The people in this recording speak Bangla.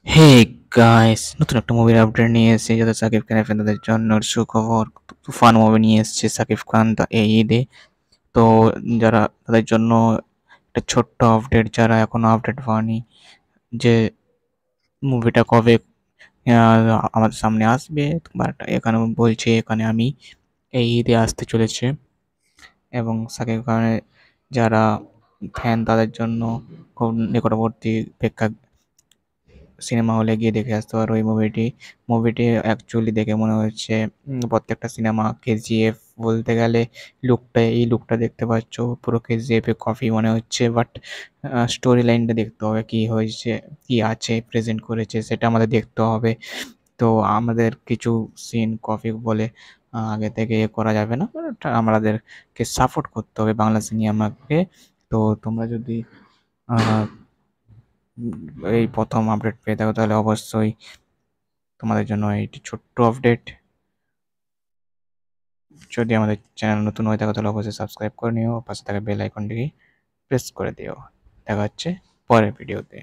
হে গাইস, নতুন একটা মুভির আপডেট নিয়ে এসেছি যাদের সাকিব খানের ফ্যানদের জন্য সুখবর। তুফান মুভি নিয়ে এসেছে সাকিব খান এই ঈদে। তো যারা তাদের জন্য একটা ছোট্ট আপডেট, যারা এখনো আপডেট পাওনি যে মুভিটা কবে আমাদের সামনে আসবে, বাট এখানে বলছে এখানে আমি এই ঈদে আসতে চলেছে। এবং সাকিব খানের যারা ফ্যান তাদের জন্য খুব নিকটবর্তী প্রেক্ষা সিনেমা হলে গিয়ে দেখে আসতে পারো এই মুভিটি অ্যাকচুয়ালি দেখে মনে হচ্ছে প্রত্যেকটা সিনেমা কেজিএফ বলতে গেলে এই লুকটা দেখতে পাচ্ছ, পুরো কেজিএফ এ কপি মনে হচ্ছে। বাট স্টোরি লাইনটা দেখতে হবে, কি হয়েছে, কি আছে, প্রেজেন্ট করেছে, সেটা আমাদের দেখতে হবে। তো আমাদের কিছু সিন কপি বলে আগে থেকে এ করা যাবে না, বাট আমাদেরকে সাপোর্ট করতে হবে বাংলা সিনেমাকে। তো তোমরা যদি এই প্রথম আপডেট পেয়ে থাকো তাহলে অবশ্যই তোমাদের জন্য এইটি ছোট্ট আপডেট। যদি আমাদের চ্যানেল নতুন হয়ে থাকো তাহলে অবশ্যই সাবস্ক্রাইব করে নিও, পাশে থাকা বেল আইকনটি প্রেস করে দিও। দেখা হচ্ছে পরের ভিডিওতে।